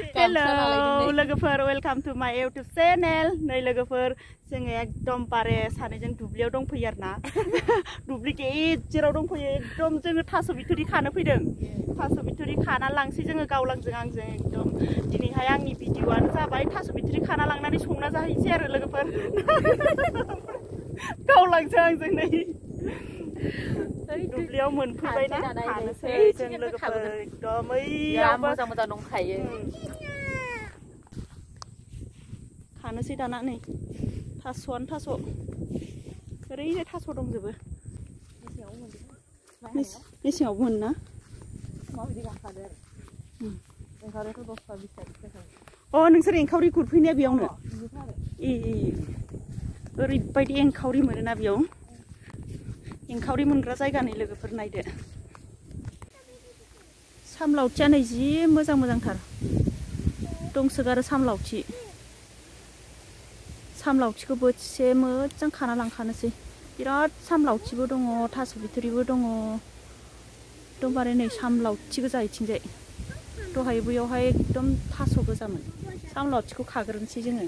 Hello लोगोफोर welcome to माय YouTube channel नै लोगोफोर जोङो एकदम बारे सानैजों दुब्लियाव दंफैयो आरोना दुब्लि गेजेराव दंफैयो एकदम जोङो थास' बिथुरि खानो फैदों थास' बिथुरि खाना लांसै जोङो गावलांजों आंजों एकदम दिनैहाय आंनि भिडिअआनो जाबाय थास' बिथुरि खाना लांनानै संना जाहैनोसै आरो लोगोफोर गावलांजों आंजों नै दुब्लियाव मोनफैबायना खानोसै जों लोगोफोर एकदम ओइयाव मोजां दंखायो खानोसै दाना नै थास'आनो थास' ओरैनो थास' दंजोबो मेसेङावबो मोनो ना अ नोंसोर एंखावरि गुरफैनाया बेयावनो ए ओरैबायदि एंखावरि मोनोना बेयाव एंखावरि मोनग्रा जायगा नै लोगोफोर नायदो सामलावथिया नै जि मोजां मोजांथार दंसोगारो सामलावथिखौ बोथिसे मोजां खाना लांखानोसै बिराद सामलावथिबो दङ थास' बिथुरिबो दङ एकदमबारे नै सामलावथि गोजा इथिंजाय दहाय बैयावहाय एकदम थास' गोजामोन सामलावथिखौ खाग्रोनोसै जोङो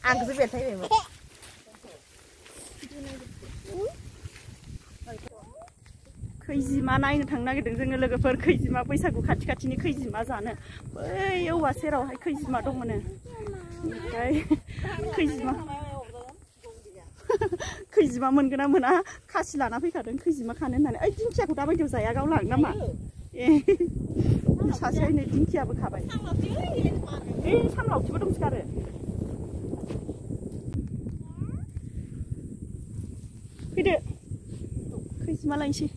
आंखौसो बेरथायबायमोन खैजिमा नायनो थांनो नागिरदों जोङो लोगोफोर खैजिमा बैसागु खाथि खाथिनि खैजिमा जानो बै औवा सेरावहाय खैजिमा दङनो ओमफ्राय खैजिमा मोनगोन ना मोना खासि लाना फैखादों खैजिमा खानो होननानै ओइ दिंखियाखौ दाबायदियाव जाया गावलां नामा ए सासेया नै दिंखियाबो खाबाय ओइ सामलावथिबो दंसोगारो फैदो खैजिमा लायनोसै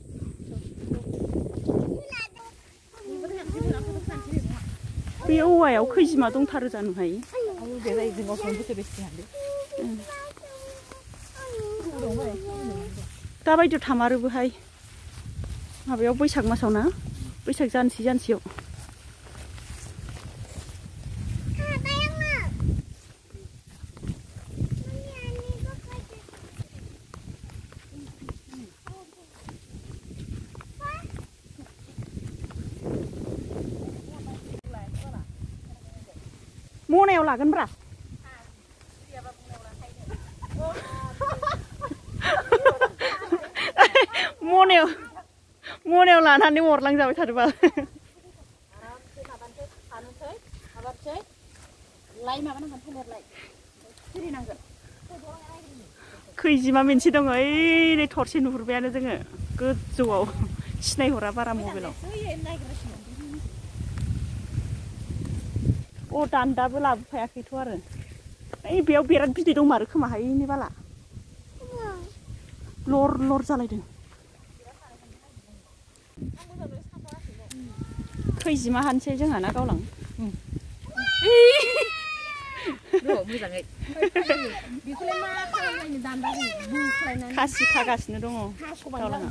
बे औवायाव खैजिमा दंथारो जानोहाय दाबायदियाव थामारोबोहाय माबायाव बैसाग मासाव ना बैसाग जानोसैयाव मनायाव लागोन ब्रा मनायाव लानानै अरलांजाबाय थादोंबा खैजिमा मोनसे दङ ओइ थरसे नुहुरबायानो जोङो गोजौआव सिनायहरा बारा मबाइलाव अ दान्दाबो लाबोफायाखैथ' आरो ओइ बेयाव बिराद बिदै दंमारो खोमाहाय नै बाला लर लर जालायदों खैजिमा हानसै जोंहा ना गावलां मोजाङै खासि खागासिनो दङ गावलाङा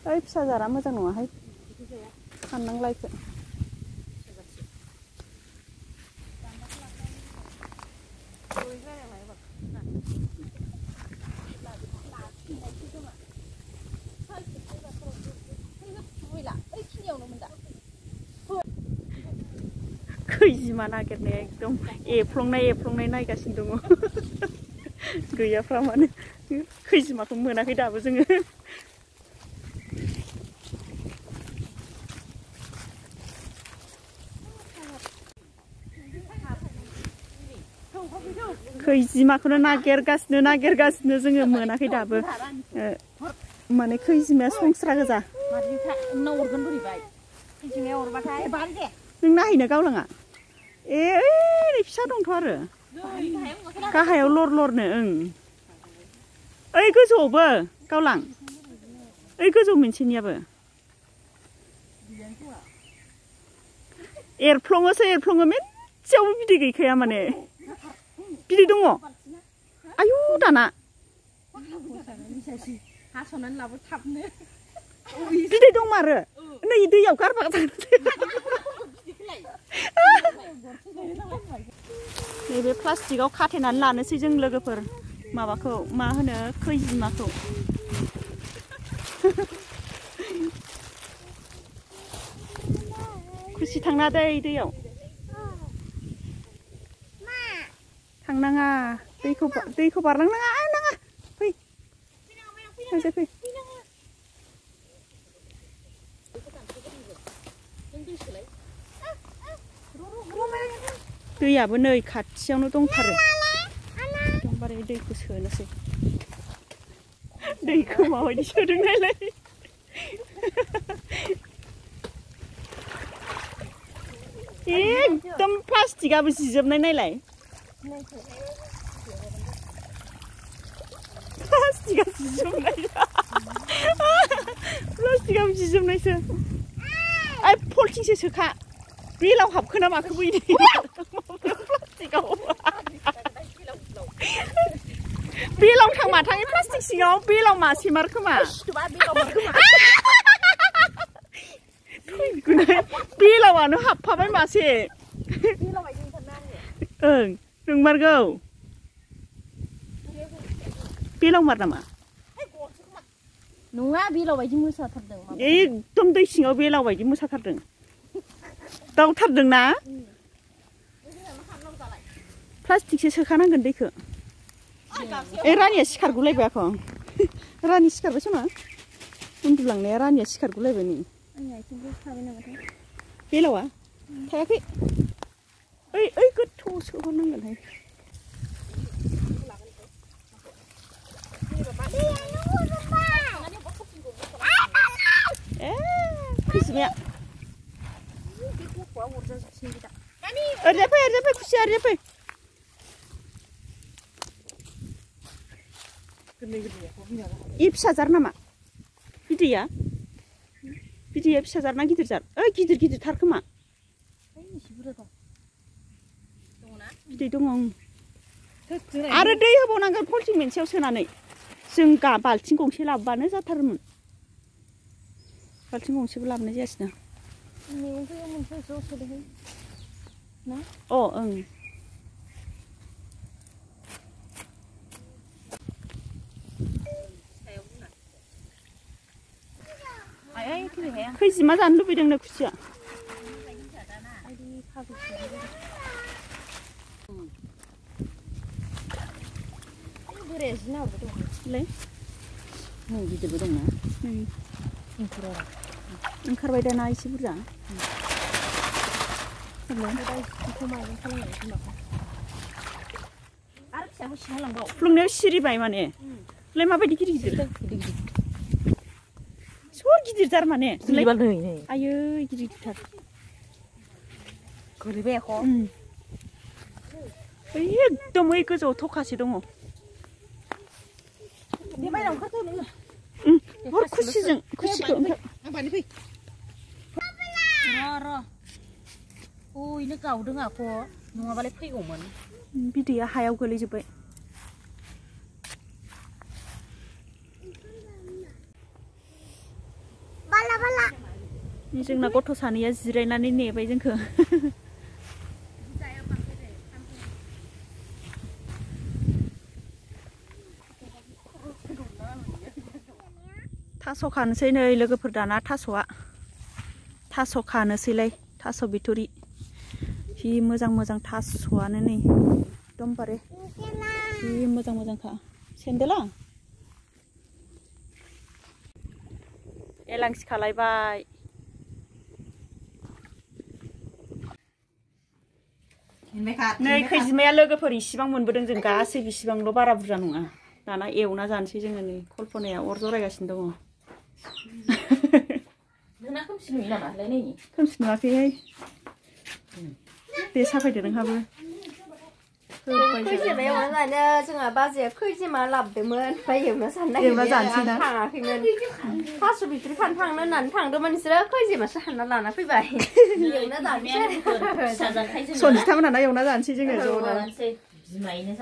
ओइ फिसा जारा मोजां नङाहाय साननांलायखो खैजिमा नागिरनाया एकदम एफ्लंनाय नायगासिनो दङ गैयाफ्रा माने खैजिमाखौ मोनाखै दाबो जोङो खैजिमाखौनो नागिरगासिनो जोङो मोनाखै दाबो माने खैजिमाया संस्रा गोजा नों नायहैनो गावलाङा ए ओइ फिसा दंथ' आरो गाहायाव लर लरनो ओं ओइ गोजौआवबो गावलां ओइ गोजौ मोनसेनियाबो एरफ्लङो मोनसेयावबो बिदै गैखाया माने बिदै दङ आयु दाना हास'नानै लाबो थाबनो बिदै दं मारो नै दैयाव गारबा नैबे प्लास्टिकआव खाथेनानै लानोसै जों लोगोफोर माबाखौ मा होनो खैजिमाखौ खुसि थांना दैयाव थांनाङा दैखौ बारलांनाङा नाङा फै फै दैयाबो नै खाथियावनो दंथारो एकदमबारे दैखौ सोनोसै दैखौ माबायदि सोदों नायलाय एकदम प्लास्टिकआबो जिजोबनाय नायलाय प्लास्टिकआ जिजोबनायसो ओइ पलिथिंसो सोखा बेलाव हाबखोना माखो बैदि प्लास्टिकआव बेलाव थां माथां प्लास्टिक सिङाव बेलाव मासे मार खोमा बेलावानो हाबफाबाय मासे ओं नंमारगौ बेलाव मार नामा नङा बेलाव बायदि मोसाथारदों एकदम दै सिङाव बेलाव बायदि मोसाथारदों दावथारदोंना प्लास्टिकसो सोखानांगोन दैखौ ए रानिया सिखारगुलायबाय आख' रानि सिखारबाय समा उन्दुलांनाया रानिया सिखारगुलायबाय नै बेलावा थायाखै ओइ गोथौ सोहरनांगोनहाय ए खैजिमाया ओरैजाय फै खुसिया ओरैजाय फै इ फिसाजार नामा बिदैया फिसाजार ना गिदिरजार ओइ गिदिरथार खोमा बिदै दङ आरो दै होबावनांगोन पलिथिं मोनसेयाव सोनानै जों बाल्थिं गंसे लाबोबानो जाथारोमोन बाल्थिं गंसेबो लाबोनाय जायासै ना अ ओं खैजिमा जानो लुबैदोंनो खुसिया गिदिरबो दंना ओंखारबाय दाना एसे बुरजा फुलुंनायाव सिरिबाय माने माबायदि गिदिर सोर गिदिरथार माने आयै गिदिरथार एकदम ओइ गोजौआव थखासे दङ खुसिखौ ओइनो गावदों आख' नङाबालाय फैगौमोन बिदैया हायाव गोलैजोब्बाय जोंना गथ' सानैया जिरायनानै नेबाय जोंखौ थास' खानोसै नै लोगोफोर दाना थास' खानोसैलाय थास' बिथुरि जि मोजां थास'आनो नै एकदमबारे जि मोजांखा सेन्देला एलांसि खालायबाय नै खैजिमाया लोगोफोर इसिबां मोनबोदों जों गासै बिसिबांल' बारा बुरजा नङा दाना एवना जानोसै जोङो नै कल्पनाया अर जरायगासिनो दङ नोंना खोमसि नुयो नामा नै खोमसि नुवाखैहाय दे साफायदो नोंहाबो खैजेमा एवना जानो जोंहा बाजैया खैजेमा लाबोदोंमोन ओमफ्राय एवना जानो एवना जानोसै ना? थाङाखैमोन थास' बिथ्रि खानो थांनो होननानै थांदोंमोन बिसोरो खैजेमासो हानना लाना फैबाय एवना जानोसै सनजिथा मोनहाना एवना जानोसै जोङो ज'नो बिमायैनो